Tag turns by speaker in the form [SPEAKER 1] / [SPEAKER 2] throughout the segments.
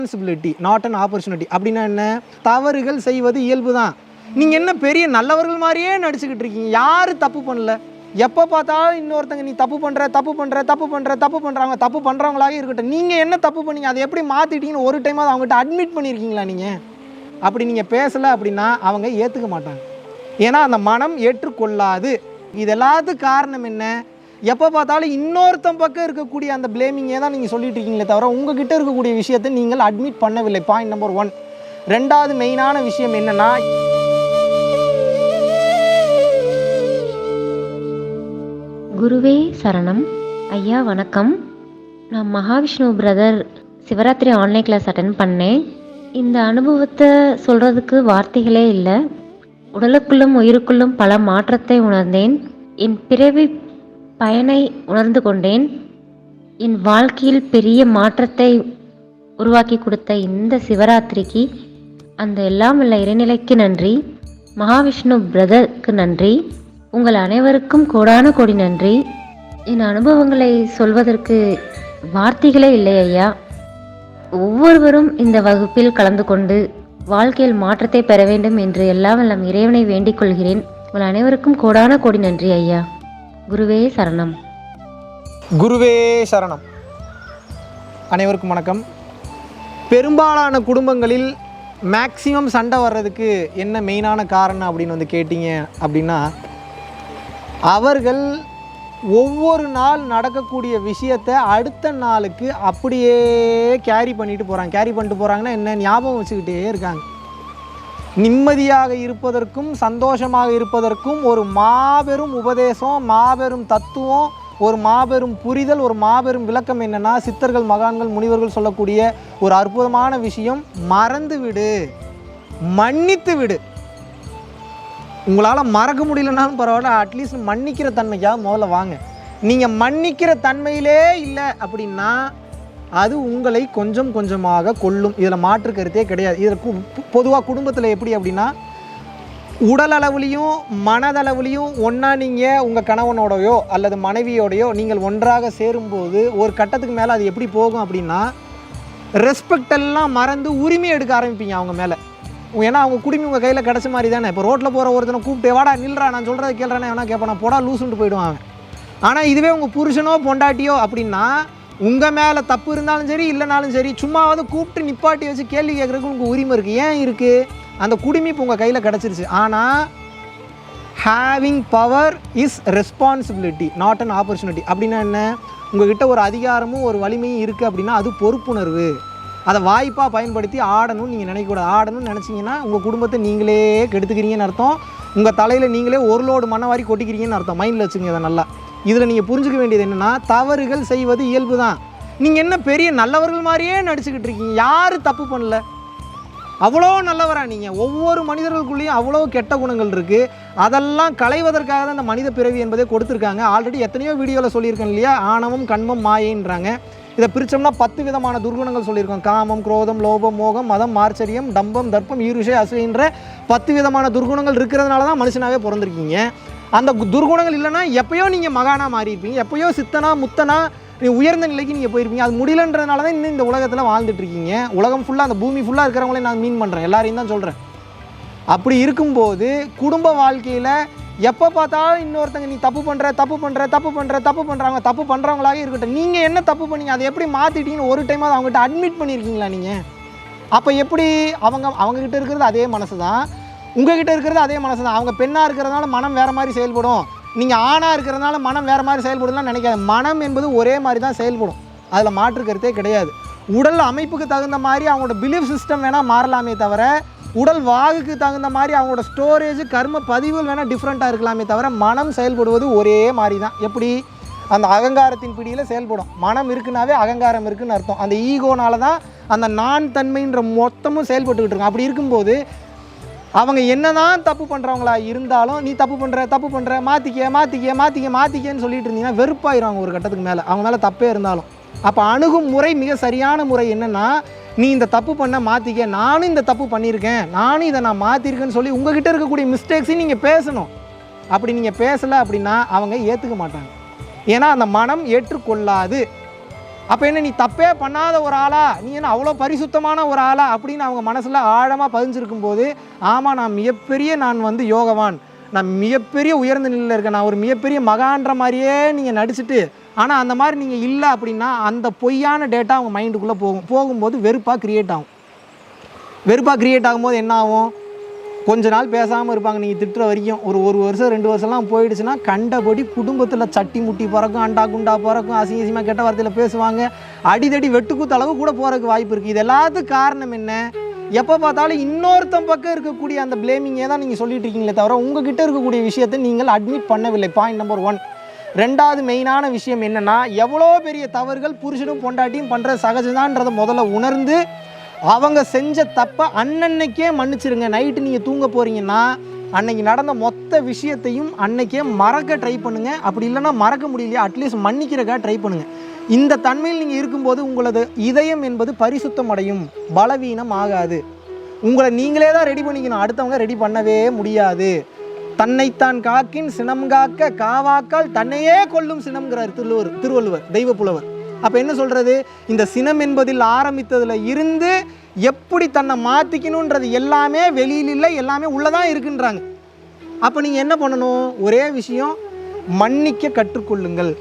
[SPEAKER 1] Responsibility not an opportunity. அப்படின்னா என்ன? தவறுகள் செய்வது இயல்பு தான். நீங்கள் என்ன பெரிய நல்லவர்கள் மாதிரியே நடிச்சுக்கிட்டு இருக்கீங்க. யார் தப்பு பண்ணல? எப்போ பார்த்தாலும் இன்னொருத்தங்க நீ தப்பு பண்ணுற அவங்க தப்பு பண்ணுறவங்களாக இருக்கட்டும். நீங்கள் என்ன தப்பு பண்ணீங்க, அதை எப்படி மாற்றிட்டீங்கன்னு ஒரு டைமாவது அவங்ககிட்ட அட்மிட் பண்ணியிருக்கீங்களா? நீங்கள் அப்படி நீங்கள் பேசலை அப்படின்னா அவங்க ஏற்றுக்க மாட்டாங்க. ஏன்னா அந்த மனம் ஏற்றுக்கொள்ளாது. இது எல்லாத்துக்கும் காரணம் என்ன? எப்போ பார்த்தாலும் இன்னொருத்தன் பக்கம் இருக்கக்கூடிய அந்த பிளேமிங்கே தான் நீங்கள் சொல்லிட்டு இருக்கீங்களே தவிர உங்ககிட்ட இருக்கக்கூடிய விஷயத்தை நீங்கள் அட்மிட் பண்ணவில்லை. Point number 1. ரெண்டாவது மெயினான விஷயம் என்னன்னா,
[SPEAKER 2] குருவே சரணம். ஐயா வணக்கம். நான் Mahavishnu brother Shivratri online class attend பண்ணேன். இந்த அனுபவத்தை சொல்கிறதுக்கு வார்த்தைகளே இல்லை. உடலுக்குள்ளும் உயிருக்குள்ளும் பல மாற்றத்தை உணர்ந்தேன். என் பிறவி பயனை உணர்ந்து கொண்டேன். என் வாழ்க்கையில் பெரிய மாற்றத்தை உருவாக்கி கொடுத்த இந்த சிவராத்திரிக்கு அந்த எல்லாம் உள்ள இறைநிலைக்கு நன்றி. மகாவிஷ்ணு பிரதருக்கு நன்றி. உங்கள் அனைவருக்கும் கோடான கோடி நன்றி. என் அனுபவங்களை சொல்வதற்கு வார்த்தைகளே இல்லை ஐயா. ஒவ்வொருவரும் இந்த வகுப்பில் கலந்து கொண்டு வாழ்க்கையில் மாற்றத்தை பெற வேண்டும் என்று எல்லாம் எல்லாம் இறைவனை வேண்டிக் கொள்கிறேன். உங்கள் அனைவருக்கும் கோடான கோடி நன்றி ஐயா. குருவே சரணம்.
[SPEAKER 1] குருவே சரணம். அனைவருக்கும் வணக்கம். பெரும்பாலான குடும்பங்களில் மேக்சிமம் சண்டை வர்றதுக்கு என்ன மெயினான காரணம் அப்படின்னு கேட்டிங்க அப்படின்னா, அவர்கள் ஒவ்வொரு நாள் நடக்கக்கூடிய விஷயத்தை அடுத்த நாளுக்கு அப்படியே கேரி பண்ணிட்டு போகிறாங்க. கேரி பண்ணிட்டு போகிறாங்கன்னா என்ன? ஞாபகம் வச்சுக்கிட்டே இருக்காங்க. நிம்மதியாக இருப்பதற்கும் சந்தோஷமாக இருப்பதற்கும் ஒரு மாபெரும் உபதேசம், மாபெரும் தத்துவம், ஒரு மாபெரும் புரிதல், ஒரு மாபெரும் விளக்கம் என்னென்னா, சித்தர்கள் மகான்கள் முனிவர்கள் சொல்லக்கூடிய ஒரு அற்புதமான விஷயம், மறந்து விடு, மன்னித்து விடு. உங்களால் மறக்க முடியலனாலும் பரவாயில்ல, அட்லீஸ்ட் மன்னிக்கிற தன்மைக்காக முதல்ல வாங்க. நீங்கள் மன்னிக்கிற தன்மையிலே இல்லை அப்படின்னா அது உங்களை கொஞ்சம் கொஞ்சமாக கொல்லும். இதில் மாற்று கருத்தே கிடையாது. இதில் பொதுவாக குடும்பத்தில் எப்படி அப்படின்னா, உடல் அளவுலேயும் மனதளவுலேயும் ஒன்றா நீங்கள் உங்கள் கணவனோடையோ அல்லது மனைவியோடையோ நீங்கள் ஒன்றாக சேரும்போது ஒரு கட்டத்துக்கு மேலே அது எப்படி போகும் அப்படின்னா, ரெஸ்பெக்ட் எல்லாம் மறந்து உரிமை எடுக்க ஆரம்பிப்பீங்க அவங்க மேலே. ஏன்னா அவங்க குடுமி உங்கள் கையில் கிடச்ச மாதிரி தானே. இப்போ ரோட்டில் போகிற ஒருத்தனை கூப்பிட்டு வாடா நில்றா, நான் சொல்கிறத கேள்றானே எவனா கேட்பானா, போடா லூசுன்ட்டு போயிடுவான் அவன். ஆனால் இதுவே உங்கள் புருஷனோ பொண்டாட்டியோ அப்படின்னா, உங்கள் மேலே தப்பு இருந்தாலும் சரி இல்லைனாலும் சரி சும்மாவது கூப்பிட்டு நிப்பாட்டி வச்சு கேள்வி கேட்குறதுக்கு உங்களுக்கு உரிமை இருக்குது. ஏன் இருக்குது? அந்த குடுமி இப்போ உங்கள் கையில் கிடச்சிருச்சு. ஆனால் having power is responsibility not an opportunity. அப்படின்னா என்ன? உங்கள்கிட்ட ஒரு அதிகாரமும் ஒரு வலிமையும் இருக்குது அப்படின்னா அது பொறுப்புணர்வு. அதை வாய்ப்பாக பயன்படுத்தி ஆடணும்னு நீங்கள் நினைக்கக்கூடாது. ஆடணும்னு நினச்சிங்கன்னா உங்கள் குடும்பத்தை நீங்களே கெடுத்துக்கிறீங்கன்னு அர்த்தம். உங்கள் தலையில் நீங்களே ஒரு லோடு மண்ணவாரி கொட்டிக்கிறீங்கன்னு அர்த்தம். மைண்டில் வச்சுங்க இதை நல்லா. இதில் நீங்கள் புரிஞ்சுக்க வேண்டியது என்னென்னா, தவறுகள் செய்வது இயல்பு தான். நீங்கள் என்ன பெரிய நல்லவர்கள் மாதிரியே நடிச்சுக்கிட்டு இருக்கீங்க. யார் தப்பு பண்ணல? அவ்வளோ நல்லவரா நீங்கள்? ஒவ்வொரு மனிதர்களுக்குள்ளேயும் அவ்வளோ கெட்ட குணங்கள் இருக்குது. அதெல்லாம் களைவதற்காக தான் இந்த மனித பிறவி என்பதை கொடுத்துருக்காங்க. ஆல்ரெடி எத்தனையோ வீடியோவில் சொல்லியிருக்கேன் இல்லையா? ஆணவம் கண்மம் மாயைன்றாங்க. இதை பிரித்தோம்னா 10 விதமான துர்குணங்கள் சொல்லியிருக்கோம். காமம், குரோதம், லோபம், மோகம், மதம், மார்ச்சரியம், டம்பம், தர்ப்பம், ஈருஷை, அசூயன்ற 10 விதமான துர்குணங்கள் இருக்கிறதுனால தான் மனுஷனாகவே பிறந்திருக்கீங்க. அந்த துர்குணங்கள் இல்லைன்னா எப்போயோ நீங்கள் மகானாக மாறியிருப்பீங்க. எப்போயோ சித்தனா முத்தனா உயர்ந்த நிலைக்கு நீங்கள் போயிருப்பீங்க. அது முடியலன்றதுனால தான் இன்னும் இந்த உலகத்தில் வாழ்ந்துட்டுருக்கீங்க. உலகம் ஃபுல்லாக, அந்த பூமி ஃபுல்லாக இருக்கிறவங்களே நான் மீன் பண்ணுறேன், எல்லாரையும் தான் சொல்கிறேன். அப்படி இருக்கும்போது குடும்ப வாழ்க்கையில் எப்போ பார்த்தாலும் இன்னொருத்தங்க நீ தப்பு பண்ணுற அவங்க தப்பு பண்ணுறவங்களாக இருக்கட்டும். நீங்கள் என்ன தப்பு பண்ணீங்க, அதை எப்படி மாற்றிட்டீங்கன்னு ஒரு டைமாவது அவங்ககிட்ட அட்மிட் பண்ணியிருக்கீங்களா நீங்கள்? அப்போ எப்படி அவங்ககிட்ட இருக்கிறது அதே மனசு தான், உங்ககிட்ட இருக்கிறது அதே மனசு தான். அவங்க பெண்ணாக இருக்கிறதுனால மனம் வேறு மாதிரி செயல்படும், நீங்கள் ஆணாக இருக்கிறதுனால மனம் வேறு மாதிரி செயல்படும்லாம் நினைக்காது. மனம் என்பது ஒரே மாதிரி தான் செயல்படும். அதில் மாற்று கருத்தே கிடையாது. உடல் அமைப்புக்கு தகுந்த மாதிரி அவங்களோட பிலீஃப் சிஸ்டம் வேணால் மாறலாமே தவிர, உடல் வாகுக்கு தகுந்த மாதிரி அவங்களோட ஸ்டோரேஜ் கர்ம பதிவுகள் வேணால் டிஃப்ரெண்ட்டாக இருக்கலாமே தவிர, மனம் செயல்படுவது ஒரே மாதிரி தான். எப்படி? அந்த அகங்காரத்தின் பிடியில் செயல்படும். மனம் இருக்குனாவே அகங்காரம் இருக்குன்னு அர்த்தம். அந்த ஈகோனால தான் அந்த நான் தன்மைன்ற மொத்தமும் செயல்பட்டுக்கிட்டு இருக்கும். அப்படி இருக்கும்போது அவங்க என்ன தான் தப்பு பண்ணுறவங்களா இருந்தாலும், நீ தப்பு பண்ணுற மாற்றிக்கன்னு சொல்லிட்டு இருந்தீங்கன்னா வெறுப்பாயிரும் ஒரு கட்டத்துக்கு மேலே, அவங்க மேலே தப்பே இருந்தாலும். அப்போ அணுகும் முறை மிக சரியான முறை என்னென்னா, நீ இந்த தப்பு பண்ண மாற்றிக்க, நானும் இந்த தப்பு பண்ணியிருக்கேன், நானும் இதை நான் மாற்றிருக்கேன்னு சொல்லி உங்ககிட்ட இருக்கக்கூடிய மிஸ்டேக்ஸையும் நீங்கள் பேசணும். அப்படி நீங்கள் பேசலை அப்படின்னா அவங்க ஏற்றுக்க மாட்டாங்க. ஏன்னா அந்த மனம் ஏற்றுக்கொள்ளாது. அப்போ என்ன நீ தப்பே பண்ணாத ஒரு ஆளா, நீ என்ன அவ்வளோ பரிசுத்தமான ஒரு ஆளா அப்படின்னு அவங்க மனசில் ஆழமாக பதிஞ்சிருக்கும் போது, ஆமாம் நான் வந்து யோகவான், நான் மிகப்பெரிய உயர்ந்த நிலையில் இருக்கேன், நான் ஒரு மிகப்பெரிய மகான்ற மாதிரியே நீங்கள் நடிச்சுட்டு, ஆனால் அந்த மாதிரி நீங்கள் இல்லை அப்படின்னா அந்த பொய்யான டேட்டா அவங்க மைண்டுக்குள்ளே போகும்போது வெறுப்பாக க்ரியேட் ஆகும். வெறுப்பாக க்ரியேட் ஆகும்போது என்ன ஆகும்? கொஞ்ச நாள் பேசாமல் இருப்பாங்க. நீங்கள் திட்டுற வரைக்கும் ஒரு வருஷம் 2 வருஷம்லாம் போயிடுச்சுன்னா கண்டபடி குடும்பத்தில் சட்டி முட்டி பறக்கும், அண்டா குண்டா பறக்கும், அசிங்கமாக கெட்ட வார்த்தையில் பேசுவாங்க, அடிதடி வெட்டுக்கூத்த அளவு கூட போகிறதுக்கு வாய்ப்பு இருக்குது. இது எல்லாத்துக்கும் காரணம் என்ன? எப்போ பார்த்தாலும் இன்னொருத்தன் பக்கம் இருக்கக்கூடிய அந்த பிளேமிங்கே தான் நீங்கள் சொல்லிட்டு இருக்கீங்களே தவிர உங்ககிட்ட இருக்கக்கூடிய விஷயத்தை நீங்கள் அட்மிட் பண்ணவில்லை. Point number 1. 2வது மெயினான விஷயம் என்னென்னா, எவ்வளோ பெரிய தவறுகள் புருஷனும் பொண்டாட்டியும் பண்ணுறது சகஜதான்றதை முதல்ல உணர்ந்து அவங்க செஞ்ச தப்பை அன்னன்னைக்கே மன்னிச்சிருங்க. நைட்டு நீங்கள் தூங்க போகிறீங்கன்னா அன்னைக்கு நடந்த மொத்த விஷயத்தையும் அன்னைக்கே மறக்க ட்ரை பண்ணுங்கள். அப்படி இல்லைன்னா மறக்க முடியலையா அட்லீஸ்ட் மன்னிக்கிறக்கா ட்ரை பண்ணுங்கள். இந்த தன்மையில் நீங்கள் இருக்கும்போது உங்களது இதயம் என்பது பரிசுத்தம் அடையும், பலவீனம் ஆகாது. உங்களை நீங்களே தான் ரெடி பண்ணிக்கணும், அடுத்தவங்க ரெடி பண்ணவே முடியாது. தன்னைத்தான் காக்கின் சினம் காக்க காவாக்கால் தன்னையே கொல்லும் சினம்ங்கிறார் திருவள்ளுவர் தெய்வ புலவர். அப்போ என்ன சொல்கிறது? இந்த சினம் என்பதில் ஆரம்பித்ததில் இருந்து எப்படி தன்னை மாற்றிக்கணுன்றது எல்லாமே வெளியில் இல்லை, எல்லாமே உள்ளதான் இருக்குன்றாங்க. அப்போ நீங்கள் என்ன பண்ணணும்? ஒரே விஷயம், மன்னிக்க கற்றுக்கொள்ளுங்கள்.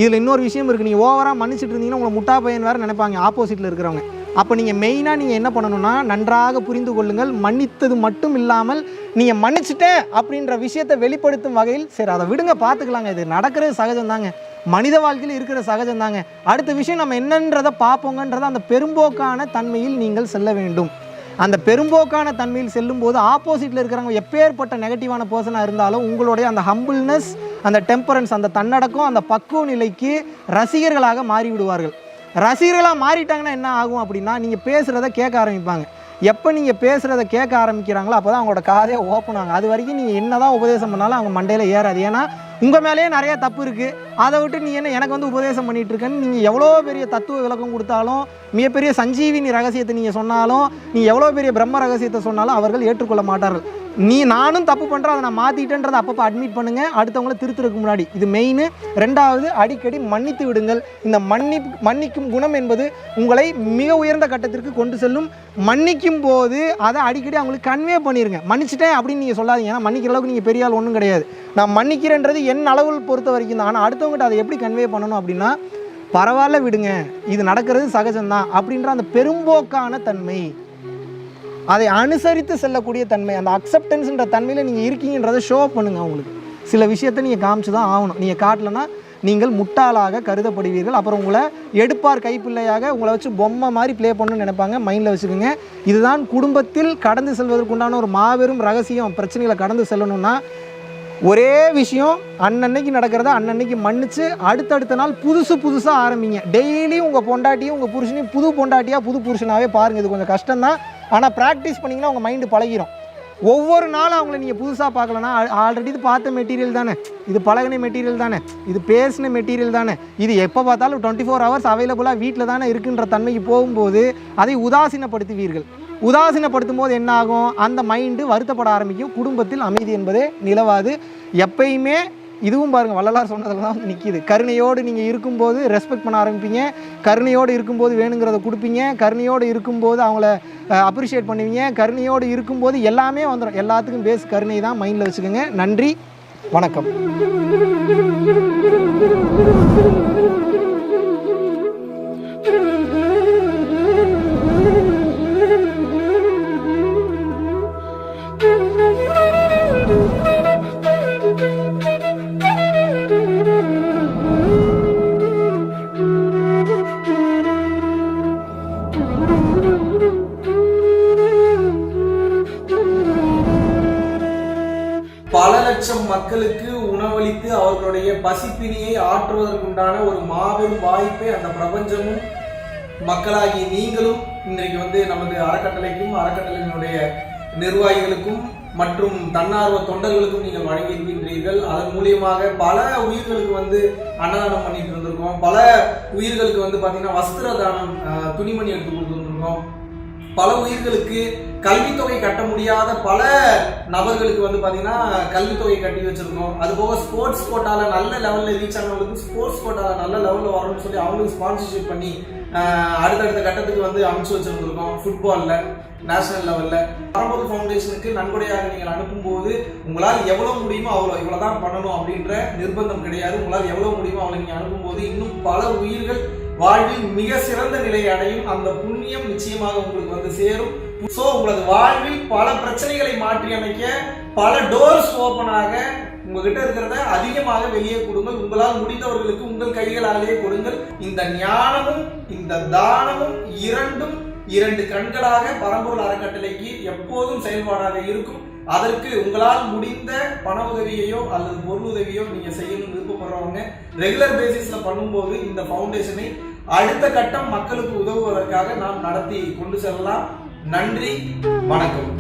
[SPEAKER 1] இதில் இன்னொரு விஷயம் இருக்குது. நீங்கள் ஓவராக மன்னிச்சிட்டு இருந்தீங்கன்னா உங்களை முட்டா பையன் வேறு நினைப்பாங்க ஆப்போசிட்டில் இருக்கிறவங்க. அப்போ நீங்கள் மெயினாக நீங்கள் என்ன பண்ணணும்னா, நன்றாக புரிந்து கொள்ளுங்கள். மன்னித்தது மட்டும் இல்லாமல் நீங்கள் மன்னிச்சிட்டேன் அப்படின்ற விஷயத்தை வெளிப்படுத்தும் வகையில், சரி அதை விடுங்க பார்த்துக்கலாங்க, இது நடக்கிறது சகஜம்தாங்க, மனித வாழ்க்கையில் இருக்கிற சகஜம்தாங்க, அடுத்த விஷயம் நம்ம என்னன்றதை பார்ப்போங்கன்றதை அந்த பெரும்போக்கான தன்மையில் நீங்கள் செல்ல வேண்டும். அந்த பெரும்போக்கான தன்மையில் செல்லும்போது ஆப்போசிட்டில் இருக்கிறவங்க எப்பேற்பட்ட நெகட்டிவான பர்சனாக இருந்தாலும் உங்களுடைய அந்த ஹம்பிள்னஸ், அந்த டெம்பரன்ஸ், அந்த தன்னடக்கம், அந்த பக்குவ நிலைக்கு ரசிகர்களாக மாறிவிடுவார்கள். ரசிகர்களாக மாறிட்டாங்கன்னா என்ன ஆகும் அப்படின்னா, நீங்கள் பேசுகிறத கேட்க ஆரம்பிப்பாங்க. எப்போ நீங்கள் பேசுகிறத கேட்க ஆரம்பிக்கிறாங்களோ அப்போ தான் அவங்களோட காதே ஓப்பன் ஆகும். அது வரைக்கும் நீங்கள் என்ன தான் உபதேசம் பண்ணாலும் அவங்க மண்டையில் ஏறாது. ஏன்னா உங்கள் மேலேயே நிறையா தப்பு இருக்குது, அதை விட்டு நீ என்ன எனக்கு வந்து உபதேசம் பண்ணிகிட்டு இருக்கேன்னு நீங்கள் எவ்வளோ பெரிய தத்துவ விளக்கம் கொடுத்தாலும், மிகப்பெரிய சஞ்சீவினி ரகசியத்தை நீங்கள் சொன்னாலும், நீ எவ்வளோ பெரிய பிரம்ம ரகசியத்தை சொன்னாலும் அவர்கள் ஏற்றுக்கொள்ள மாட்டார்கள். நானும் தப்பு பண்ணுறேன், அதை நான் மாற்றிட்டேன்றதை அப்பப்போ அட்மிட் பண்ணுங்கள் அடுத்தவங்கள திருத்துறதுக்கு முன்னாடி. இது மெயின். 2வது, அடிக்கடி மன்னித்து விடுங்கள். இந்த மன்னிக்கும் குணம் என்பது உங்களை மிக உயர்ந்த கட்டத்திற்கு கொண்டு செல்லும். மன்னிக்கும் போது அதை அடிக்கடி அவங்களுக்கு கன்வே பண்ணிடுங்க. மன்னிச்சிட்டேன் அப்படின்னு நீங்கள் சொல்லாதீங்க. ஏன்னா மன்னிக்கிற அளவுக்கு நீங்கள் பெரிய ஆள் ஒன்றும் கிடையாது. நான் மன்னிக்கிறேன்றது என் அளவில் பொறுத்த வரைக்கும் தான். ஆனால் அடுத்தவங்ககிட்ட அதை எப்படி கன்வே பண்ணணும் அப்படின்னா, பரவாயில்ல விடுங்க, இது நடக்கிறது சகஜம்தான் அப்படின்ற அந்த பெரும்போக்கான தன்மை, அதை அனுசரித்து செல்லக்கூடிய தன்மை, அந்த அக்செப்டன்ஸ்ன்ற தன்மையில் நீங்கள் இருக்கீங்கன்றதை ஷோ பண்ணுங்கள். அவங்களுக்கு சில விஷயத்தை நீங்கள் காமிச்சு தான் ஆகணும். நீங்கள் காட்டலைன்னா நீங்கள் முட்டாளாக கருதப்படுவீர்கள். அப்புறம் உங்களை எடுப்பார் கைப்பிள்ளையாக உங்களை வச்சு பொம்மை மாதிரி ப்ளே பண்ணணும்னு நினைப்பாங்க. மைண்டில் வச்சுக்கோங்க. இதுதான் குடும்பத்தில் கடந்து செல்வதற்குண்டான ஒரு மாபெரும் ரகசியம். பிரச்சனைகளை கடந்து செல்லணும்னா ஒரே விஷயம், அன்னன்னைக்கு நடக்கிறத அன்னன்னைக்கு மன்னிச்சு அடுத்தடுத்த நாள் புதுசாக ஆரம்பிங்க. டெய்லியும் உங்கள் பொண்டாட்டியும் உங்கள் புருஷனையும் புது பொண்டாட்டியாக புது புருஷனாகவே பாருங்கள். இது கொஞ்சம் கஷ்டம்தான், ஆனால் ப்ராக்டிஸ் பண்ணிங்கன்னா உங்கள் மைண்டு பழகிடும். ஒவ்வொரு நாளும் அவங்கள நீங்கள் புதுசாக பார்க்கலன்னா, ஆல்ரெடி இது பார்த்த மெட்டீரியல் தானே, இது பழகின மெட்டீரியல் தானே, இது பேசின மெட்டீரியல் தானே, இது எப்போ பார்த்தாலும் 24 hours அவைலபிளாக வீட்டில் தானே இருக்குன்ற தன்மைக்கு போகும்போது அதை உதாசீனப்படுத்துவீர்கள். உதாசீனப்படுத்தும் போது என்ன ஆகும்? அந்த மைண்டு வருத்தப்பட ஆரம்பிக்கும். குடும்பத்தில் அமைதி என்பதே நிலவாது. எப்பயுமே இதுவும் பாருங்கள், வள்ளலார் சொன்னதில் தான் நிற்கிது. கருணையோடு நீங்கள் இருக்கும்போது ரெஸ்பெக்ட் பண்ண ஆரம்பிப்பீங்க, கருணையோடு இருக்கும்போது வேணுங்கிறத கொடுப்பீங்க, கருணையோடு இருக்கும்போது அவங்கள அப்ரிஷியேட் பண்ணுவீங்க, கருணையோடு இருக்கும்போது எல்லாமே வந்துடும். எல்லாத்துக்கும் பேஸ் கருணை தான். மைண்டில் வச்சுக்கோங்க. நன்றி, வணக்கம்.
[SPEAKER 3] பல லட்சம் மக்களுக்கு உணவளித்து அவர்களுடைய பசிப்பினியை ஆற்றுவதற்குண்டான ஒரு மாபெரும் வாய்ப்பை அந்த பிரபஞ்சமும் மக்களாகிய நீங்களும் இன்றைக்கு நமது அறக்கட்டளைக்கும் அறக்கட்டளையினுடைய நிர்வாகிகளுக்கும் மற்றும் தன்னார்வ தொண்டர்களுக்கும் நீங்கள் வழங்கியிருக்கின்றீர்கள். அதன் மூலியமாக பல உயிர்களுக்கு அன்னதானம் பண்ணிட்டு இருந்திருக்கோம். பல உயிர்களுக்கு பார்த்தீங்கன்னா வஸ்திர தானம், துணிமணி எடுத்து கொடுத்துருக்கோம். பல உயிர்களுக்கு கல்வித்தொகை கட்ட முடியாத பல நபர்களுக்கு வந்து பாத்தீங்கன்னா கல்வித்தொகை கட்டி வச்சிருக்கோம். அது போக ஸ்போர்ட்ஸ் கோட்டால நல்ல லெவல்ல ரீச் ஆனவங்களுக்கு ஸ்போர்ட்ஸ் கோட்டால நல்ல லெவல்ல வரணும்னு சொல்லி அவங்களுக்கு ஸ்பான்சர்ஷிப் பண்ணி அடுத்தடுத்த கட்டத்துக்கு வந்து அமைச்சு வச்சிருந்திருக்கோம். ஃபுட்பால்ல நேஷனல் லெவல்ல பரம்பொருள் ஃபவுண்டேஷனுக்கு நன்கொடையாக நீங்கள் அனுப்பும்போது உங்களால் எவ்வளவு முடியுமோ இவ்வளவுதான் பண்ணணும் அப்படின்ற நிர்பந்தம் கிடையாது. உங்களால் எவ்வளவு முடியுமோ அவ்வளவு நீங்க அனுப்பும்போது இன்னும் பல உயிர்கள் வாழ்வில் மிக சிறந்த நிலை அடையும். அந்த புண்ணியம் நிச்சயமாக உங்களுக்கு வந்து சேரும். சோ உங்களது வாழ்வில் பல பிரச்சனைகளை மாற்றி அமைக்க பல டோர்ஸ் ஓபன் ஆக உங்ககிட்ட இருக்கிறத அதிகமாக வெளியே கொடுங்கள். உங்களால் முடிந்தவர்களுக்கு உங்கள் கைகளாலே கொடுங்கள். இந்த ஞானமும் இந்த தானமும் இரண்டு கண்களாக பரம்பொருள் அறக்கட்டளைக்கு எப்போதும் செயல்பாடாக இருக்கும். அதற்கு உங்களால் முடிந்த பண உதவியையோ அல்லது பொருள் உதவியோ நீங்க செய்யணும்னு விருப்பப்படுறவங்க ரெகுலர் பேசிஸ்ல பண்ணும்போது இந்த ஃபவுண்டேஷனை அடுத்த கட்டம் மக்களுக்கு உதவுவதற்காக நாம் நடத்தி கொண்டு செல்லலாம். நன்றி, வணக்கம்.